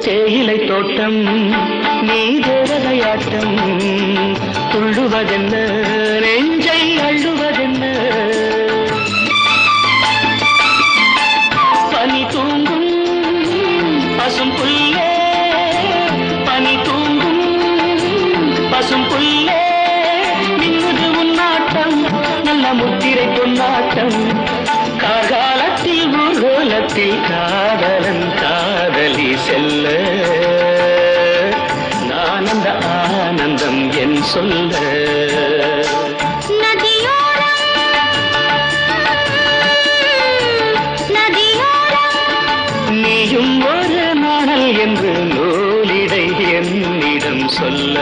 தேயிலை தோட்டம் நீ தேவதையாட்டம் துள்ளுவதென்ன நெஞ்சை அள்ளுவதென்ன பனி தூங்கும் பசும் புல்லே பனி தூங்கும் பசும் புல்லே மின்னுது உன்னாட்டம் நல்ல முத்திரை பொன்னாட்டம் கார்காலத்தில் ஊர்கோலத்தில் காதலன் காதலி செல்ல நான் அந்த ஆனந்தம் என் சொல்ல நீயும் ஒரு நாணல் என்று நூலிடை என்னிடம் சொல்ல